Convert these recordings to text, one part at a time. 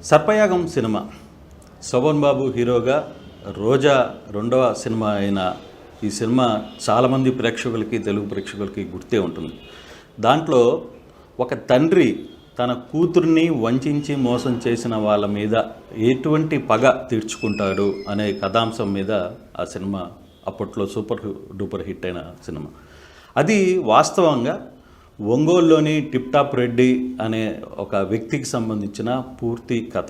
సర్పయాగం cinema Shobhan బాబు హీరోగా రోజా రెండవ cinema అయిన ఈ సినిమా చాలామంది ప్రేక్షకులకి తెలుగు ప్రేక్షకులకి గుర్తే ఉంటుంది. దాంట్లో ఒక తండ్రి తన కూతుర్ని వంచి మోసం చేసిన వాళ్ళ మీద ఎటువంటి పగ తీర్చుకుంటాడు అనే కథాంశం మీద ఆ సినిమా అప్పట్లో సూపర్ డూపర్ హిట్ అయిన సినిమా. అది వాస్తవంగా ఒంగోలులోని టిప్ టాప్ రెడ్డి అనే ఒక వ్యక్తికి సంబంధించిన పూర్తి కథ.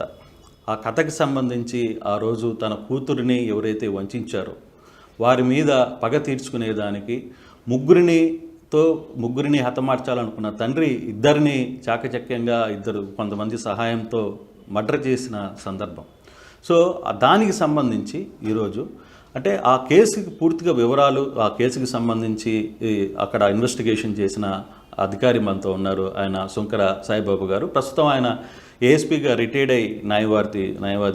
ఆ కథకి సంబంధించి ఆ రోజు తన కూతురిని ఎవరైతే వంచారో వారి మీద పగ తీర్చుకునేదానికి ముగ్గురిని హతమార్చాలనుకున్న తండ్రి ఇద్దరిని చాకచక్యంగా కొంతమంది సహాయంతో మర్డర్ చేసిన సందర్భం. సో దానికి సంబంధించి ఈరోజు అంటే ఆ కేసుకి పూర్తిగా వివరాలు, ఆ కేసుకి సంబంధించి అక్కడ ఇన్వెస్టిగేషన్ చేసిన అధికారి మనతో ఉన్నారు. ఆయన సుంకర సాయిబాబు గారు. ప్రస్తుతం ఆయన ఏఎస్పీగా రిటైర్డ్ అయి న్యాయవాది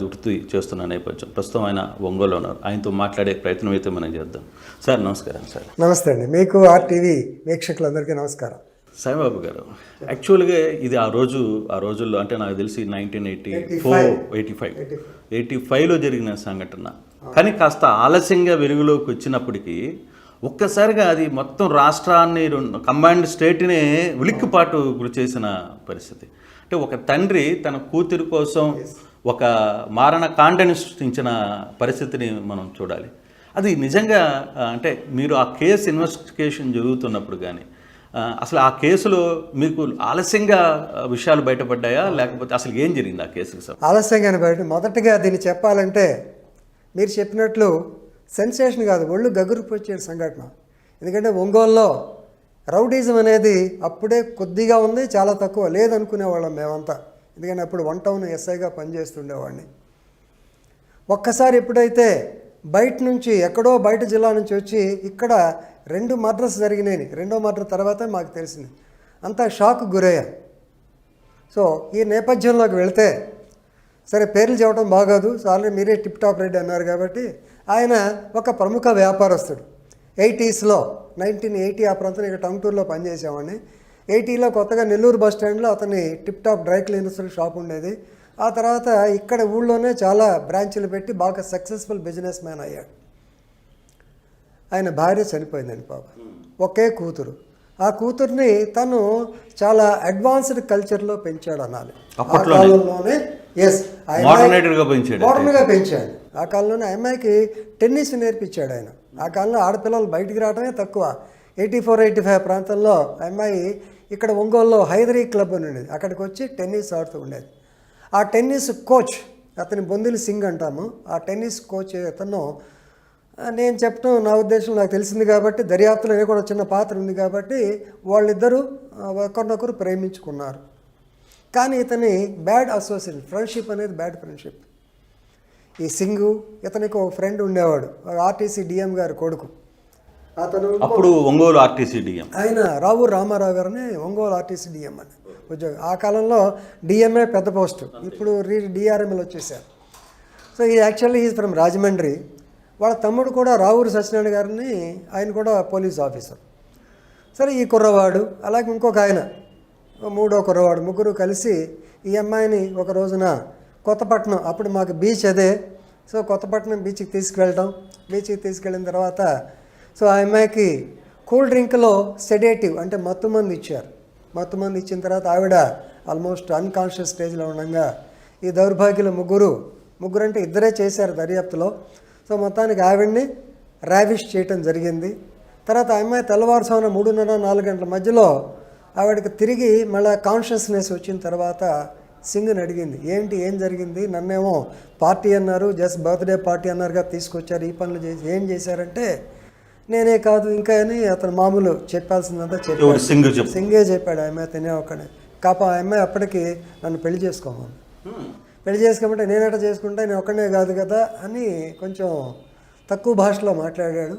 వృత్తి చేస్తున్న నేపథ్యం. ప్రస్తుతం ఆయన ఒంగోలు ఉన్నారు. ఆయనతో మాట్లాడే ప్రయత్నం అయితే మనం చేద్దాం. సార్ నమస్కారం. సార్ నమస్తే అండి. మీకు ఆర్టీవీ వీక్షకులందరికీ నమస్కారం. సాయిబాబు గారు, యాక్చువల్గా ఇది ఆ రోజుల్లో అంటే నాకు తెలిసి 1985లో జరిగిన సంఘటన. కానీ కాస్త ఆలస్యంగా వెలుగులోకి వచ్చినప్పటికీ ఒక్కసారిగా అది మొత్తం రాష్ట్రాన్ని కంబైన్డ్ స్టేట్ని ఉలిక్కిపాటు గురి చేసిన పరిస్థితి. అంటే ఒక తండ్రి తన కూతురి కోసం ఒక మారణ కాండని సృష్టించిన పరిస్థితిని మనం చూడాలి. అది నిజంగా అంటే మీరు ఆ కేసు ఇన్వెస్టిగేషన్ జరుగుతున్నప్పుడు కానీ అసలు ఆ కేసులో మీకు ఆలస్యంగా విషయాలు బయటపడ్డాయా, లేకపోతే అసలు ఏం జరిగింది ఆ కేసుకి? సార్ ఆలస్యంగానే మొదటగా దీన్ని చెప్పాలంటే మీరు చెప్పినట్లు సెన్సేషన్ కాదు, ఒళ్ళు గగురుకొచ్చే సంఘటన. ఎందుకంటే ఒంగోలులో రౌడీజం అనేది అప్పుడే కొద్దిగా ఉంది, చాలా తక్కువ లేదనుకునేవాళ్ళం మేమంతా. ఎందుకంటే అప్పుడు 1 టౌన్ ఎస్ఐగా పనిచేస్తుండేవాడిని. ఒక్కసారి ఎప్పుడైతే బయట నుంచి ఎక్కడో బయట జిల్లా నుంచి వచ్చి ఇక్కడ 2 మర్డర్స్ జరిగినాయి, 2వ మర్డర్ తర్వాత మాకు తెలిసింది. అంతా షాక్ గురయ్యా. సో ఈ నేపథ్యంలోకి వెళితే సరే పేర్లు చెప్పడం బాగోదు, సో ఆల్రెడీ మీరే టిప్ టాప్ రెడ్డి అన్నారు కాబట్టి ఆయన ఒక ప్రముఖ వ్యాపారస్తుడు. 80స్లో 1980 ఆ ప్రాంతంలో ఇక్కడ టంగుటూరులో పనిచేసేవాడిని. 80లో కొత్తగా నెల్లూరు బస్ స్టాండ్లో అతని tip top dry cleaners shop ఉండేది. ఆ తర్వాత ఇక్కడ ఊళ్ళోనే చాలా బ్రాంచ్లు పెట్టి బాగా సక్సెస్ఫుల్ బిజినెస్ మ్యాన్ అయ్యాడు. ఆయన భార్య చనిపోయిందండి పాప, ఒకే కూతురు. ఆ కూతుర్ని తను చాలా అడ్వాన్స్డ్ కల్చర్లో పెంచాడు అనాలి. ఆ కాలంలోనే మోడర్న్గా పెంచాడు. ఆ కాలంలోనే అమ్మాయికి టెన్నిస్ నేర్పించాడు ఆయన. ఆ కాలంలో ఆడపిల్లలు బయటికి రావడమే తక్కువ. 84-85 ప్రాంతంలో అమ్మాయి ఇక్కడ ఒంగోలులో హైదరీ క్లబ్ అని ఉండేది, అక్కడికి వచ్చి టెన్నిస్ ఆడుతూ ఉండేది. ఆ టెన్నిస్ కోచ్ అతని బొందిలి సింగ్ అంటాము. ఆ టెన్నిస్ కోచ్ అతను నేను చెప్పడం నా ఉద్దేశం నాకు తెలిసింది కాబట్టి దర్యాప్తులో కూడా చిన్న పాత్ర ఉంది కాబట్టి వాళ్ళిద్దరూ ఒకరినొకరు ప్రేమించుకున్నారు. కానీ ఇతని బ్యాడ్ అసోసియేషన్, ఫ్రెండ్షిప్ అనేది బ్యాడ్ ఫ్రెండ్షిప్. ఈ సింగు ఇతనికి ఒక ఫ్రెండ్ ఉండేవాడు, ఆర్టీసీ డిఎం గారి కొడుకు. అతను అప్పుడు ఒంగోలు ఆర్టీసీ డిఎం ఆయన రావు రామారావు గారిని ఒంగోలు ఆర్టీసీ డిఎం అని ఉద్యోగం. ఆ కాలంలో డిఎంఏ పెద్ద పోస్టు, ఇప్పుడు డిఆర్ఎంఎల్ వచ్చేసారు. సో ఈ యాక్చువల్లీ ఈజ్ ఫ్రమ్ రాజమండ్రి. వాళ్ళ తమ్ముడు కూడా రావూరు సత్యనారాయణ గారిని, ఆయన కూడా పోలీస్ ఆఫీసర్. సరే ఈ కుర్రవాడు అలాగే ఇంకొక ఆయన 3వ కుర్రవాడు, ముగ్గురు కలిసి ఈ అమ్మాయిని ఒక రోజున కొత్తపట్నం, అప్పుడు మాకు బీచ్ అదే, సో కొత్తపట్నం బీచ్కి తీసుకెళ్ళిన తర్వాత సో ఆ అమ్మాయికి కూల్ డ్రింక్లో సెడేటివ్ అంటే మత్తుమంది ఇచ్చారు. మత్తుమంది ఇచ్చిన తర్వాత ఆవిడ ఆల్మోస్ట్ అన్కాన్షియస్ స్టేజ్లో ఉండగా ఈ దౌర్భాగ్యులు ముగ్గురు అంటే ఇద్దరే చేశారు దర్యాప్తులో. సో మొత్తానికి ఆవిడ్ని ర్యావిష్ చేయటం జరిగింది. తర్వాత ఆ అమ్మాయి తెల్లవారుసామున 3:30-4 గంటల మధ్యలో ఆవిడకి తిరిగి మళ్ళీ కాన్షియస్నెస్ వచ్చిన తర్వాత సింగ్ని అడిగింది, ఏం జరిగింది, నన్నేమో పార్టీ అన్నారు, జస్ట్ బర్త్డే పార్టీ అన్నారుగా తీసుకొచ్చారు, ఈ పనులు చేసి ఏం చేశారంటే నేనే కాదు ఇంకా అని అతను మామూలు చెప్పాల్సిందంతా చెప్పాడు. సింగే చెప్పాడు ఆ అమ్మాయి తినే ఒక్కడే. కాప ఆ అమ్మాయి అప్పటికి నన్ను పెళ్లి చేసుకోమంటే నేనట చేసుకుంటా, నేను ఒక్కడే కాదు కదా అని కొంచెం తక్కువ భాషలో మాట్లాడాడు.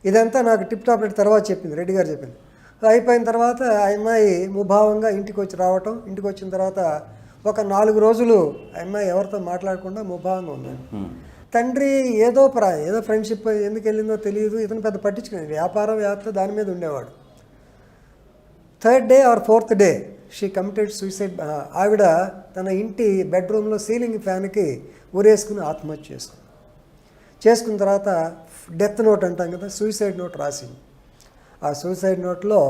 ఇదంతా నాకు టిప్ టాప్ రెడ్డి తర్వాత చెప్పింది, రెడ్డి గారు చెప్పింది. అయిపోయిన తర్వాత ఆ అమ్మాయి ముభావంగా ఇంటికి వచ్చిన తర్వాత ఒక 4 రోజులు ఆ అమ్మాయి ఎవరితో మాట్లాడకుండా ముభావంగా ఉన్నాడు. తండ్రి ఏదో ఫ్రెండ్షిప్ ఎందుకు వెళ్ళిందో తెలియదు, ఇతను పెద్ద పట్టించుకునేది, వ్యాపారం దాని మీద ఉండేవాడు. 3rd day or 4th day she committed suicide. ఆవిడ తన ఇంటి బెడ్రూమ్లో సీలింగ్ ఫ్యాన్కి ఊరేసుకుని ఆత్మహత్య చేసుకున్న తర్వాత డెత్ నోట్ అంటాం కదా, సూసైడ్ నోట్ రాసింది. ఆ సూసైడ్ నోట్లో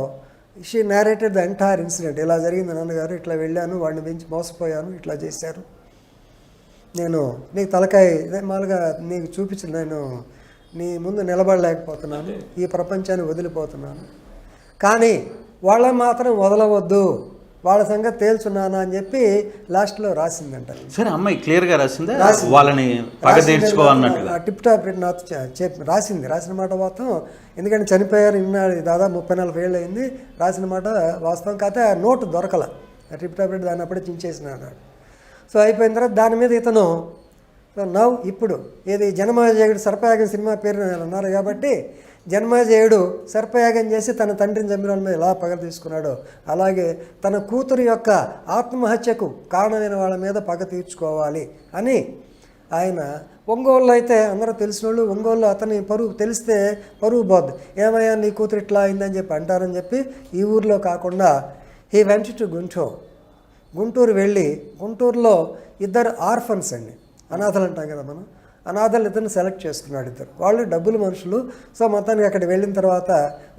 she narrated the entire incident. ఇలా జరిగింది నాన్నగారు, ఇట్లా వెళ్ళాను, వాడిని పెంచి మోసపోయాను, ఇట్లా చేశారు, నేను నీకు తలకాయ మామూలుగా నీకు చూపించిన, నేను నీ ముందు నిలబడలేకపోతున్నాను, ఈ ప్రపంచాన్ని వదిలిపోతున్నాను, కానీ వాళ్ళని మాత్రం వదలవద్దు, వాళ్ళ సంగతి తేల్చున్నాను అని చెప్పి లాస్ట్లో రాసిందంట. సరే, అమ్మాయి క్లియర్గా రాసిందా వాళ్ళని పగ తీర్చుకోవాలన్నట్టుగా? టిప్ టాప్ నాతో రాసింది. రాసిన మాట మొత్తం, ఎందుకంటే చనిపోయారు ఇన్నాడు, దాదాపు 30-40 ఏళ్ళు అయింది, రాసిన మాట వాస్తవం. కాకపోతే ఆ నోటు దొరకల, టిప్ టాప్ దాన్ని అప్పుడే చించేసిన అన్నాడు. సో అయిపోయిన తర్వాత దాని మీద ఇతను ఇప్పుడు ఏది జనమేజయుడు సర్పయాగం సినిమా పేరు అన్నారు కాబట్టి, జన్మేజయుడు సర్పయాగం చేసి తన తండ్రిని చంపిన వాళ్ళ మీద ఎలా పగ తీసుకున్నాడో, అలాగే తన కూతురు యొక్క ఆత్మహత్యకు కారణమైన వాళ్ళ మీద పగ తీర్చుకోవాలి అని ఆయన. ఒంగోలులో అయితే అందరూ తెలిసిన వాళ్ళు, ఒంగోలులో అతని పరువు తెలిస్తే పరువు పోద్ది, ఏమయ్యా నీ కూతురు ఇట్లా అయిందని చెప్పి అంటారని చెప్పి ఈ ఊరిలో కాకుండా హీ వెంట్ టు గుంటూరు వెళ్ళి, గుంటూరులో 2 ఆర్ఫన్స్ అండి, అనాథలు అంటాం కదా మనం, అనాథలు ఇతను సెలెక్ట్ చేసుకున్నాడు. 2 వాళ్ళు డబ్బులు మనుషులు. సో మొత్తానికి అక్కడ వెళ్ళిన తర్వాత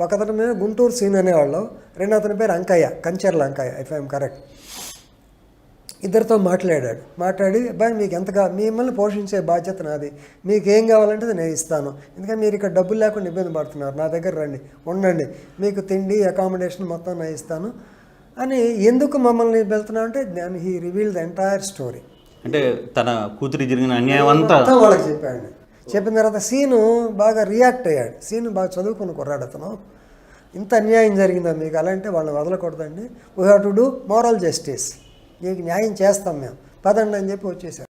ఒకతని మీద గుంటూరు సీన్ అనేవాళ్ళు, రెండో అతని పేరు Ankaiah, Kancharla Ankaiah, if I'm correct. 2తో మాట్లాడి అబ్బాయి మీకు ఎంతగా, మిమ్మల్ని పోషించే బాధ్యత నాది, మీకు ఏం కావాలంటే నేను ఇస్తాను, ఎందుకంటే మీరు ఇక్కడ డబ్బులు లేకుండా ఇబ్బంది పడుతున్నారు, నా దగ్గర రండి, ఉండండి, మీకు తిండి అకామిడేషన్ మొత్తం నేను ఇస్తాను అని. ఎందుకు మమ్మల్ని వెళ్తున్నావు అంటే దాన్ని he reveal the entire story. అంటే తన కూతురి జరిగిన అన్యాయం అంతా వాళ్ళకి చెప్పాడు. చెప్పిన తర్వాత సీను బాగా రియాక్ట్ అయ్యాడు. సీను బాగా చదువుకుని కుర్రాడు అతను. ఇంత అన్యాయం జరిగిందా మీకు, అలాంటే వాళ్ళని వదలకూడదండి, we have to do moral justice, మీకు న్యాయం చేస్తాం మేము, పదండి అని చెప్పి వచ్చేసాడు.